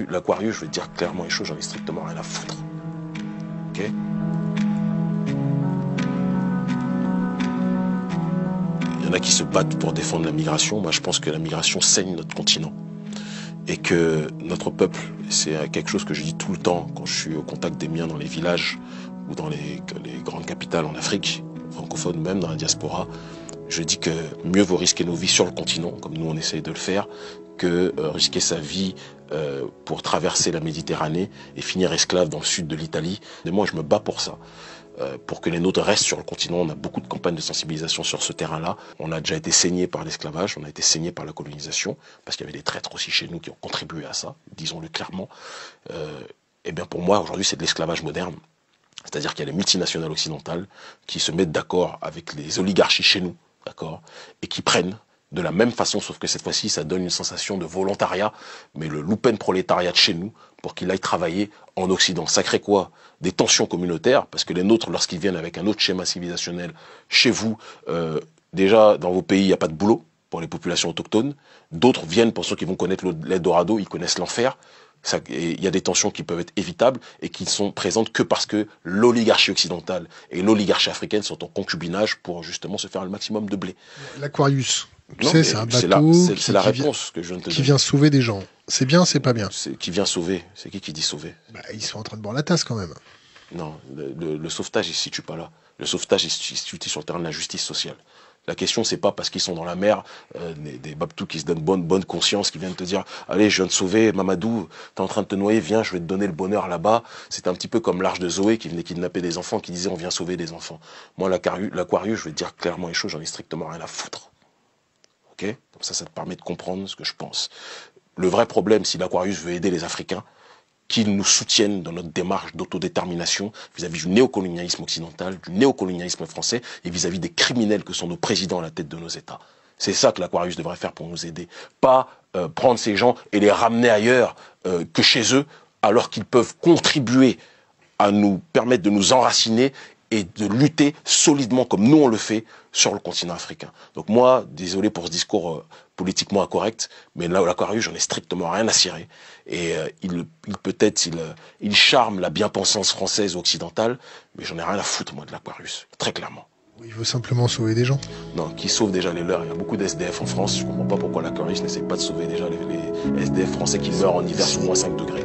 L'Aquarius, je vais te dire clairement les choses, j'en ai strictement rien à foutre. Ok? Il y en a qui se battent pour défendre la migration. Moi, je pense que la migration saigne notre continent. Et que notre peuple, c'est quelque chose que je dis tout le temps quand je suis au contact des miens dans les villages ou dans les grandes capitales en Afrique, francophone, même dans la diaspora, je dis que mieux vaut risquer nos vies sur le continent, comme nous on essaye de le faire, que risquer sa vie pour traverser la Méditerranée et finir esclave dans le sud de l'Italie. Et moi, je me bats pour ça. Pour que les nôtres restent sur le continent. On a beaucoup de campagnes de sensibilisation sur ce terrain-là. On a déjà été saigné par l'esclavage, on a été saigné par la colonisation, parce qu'il y avait des traîtres aussi chez nous qui ont contribué à ça, disons-le clairement. Et bien pour moi, aujourd'hui, c'est de l'esclavage moderne. C'est-à-dire qu'il y a les multinationales occidentales qui se mettent d'accord avec les oligarchies chez nous, d'accord, et qui prennent de la même façon, sauf que cette fois-ci, ça donne une sensation de volontariat, mais le loupen-prolétariat de chez nous, pour qu'il aille travailler en Occident. Ça crée quoi? Des tensions communautaires, parce que les nôtres, lorsqu'ils viennent avec un autre schéma civilisationnel chez vous, déjà, dans vos pays, il n'y a pas de boulot pour les populations autochtones. D'autres viennent, pour ceux qui vont connaître l'Eldorado, ils connaissent l'enfer. Il y a des tensions qui peuvent être évitables et qui ne sont présentes que parce que l'oligarchie occidentale et l'oligarchie africaine sont en concubinage pour justement se faire le maximum de blé. L'Aquarius, tu sais, c'est un bateau c'est la réponse que je viens de te qui donner. vient sauver des gens. C'est bien, c'est pas bien. Qui vient sauver? C'est qui dit sauver? Bah, ils sont en train de boire la tasse quand même. Non, le sauvetage, il se situe pas là. Le sauvetage, il se situe sur le terrain de la justice sociale. La question, c'est pas parce qu'ils sont dans la mer, des babtous qui se donnent bonne conscience, qui viennent te dire, allez, je viens de sauver Mamadou, t'es en train de te noyer, viens, je vais te donner le bonheur là-bas. C'est un petit peu comme l'arche de Zoé qui venait kidnapper des enfants, qui disait, on vient sauver des enfants. Moi, l'Aquarius, je vais te dire clairement les choses, j'en ai strictement rien à foutre. Ok? Comme ça te permet de comprendre ce que je pense. Le vrai problème, si l'Aquarius veut aider les Africains, qu'ils nous soutiennent dans notre démarche d'autodétermination vis-à-vis du néocolonialisme occidental, du néocolonialisme français et vis-à-vis des criminels que sont nos présidents à la tête de nos États. C'est ça que l'Aquarius devrait faire pour nous aider. Pas prendre ces gens et les ramener ailleurs que chez eux, alors qu'ils peuvent contribuer à nous permettre de nous enraciner et de lutter solidement comme nous on le fait sur le continent africain. Donc moi, désolé pour ce discours politiquement incorrect, mais là, l'Aquarius, j'en ai strictement rien à cirer. Et il charme la bien-pensance française ou occidentale, mais j'en ai rien à foutre, moi, de l'Aquarius, très clairement. Il veut simplement sauver des gens. Non, qui sauve déjà les leurs. Il y a beaucoup d'SDF en France. Je comprends pas pourquoi l'Aquarius n'essaie pas de sauver déjà les SDF français qui meurent en hiver sous -5 degrés.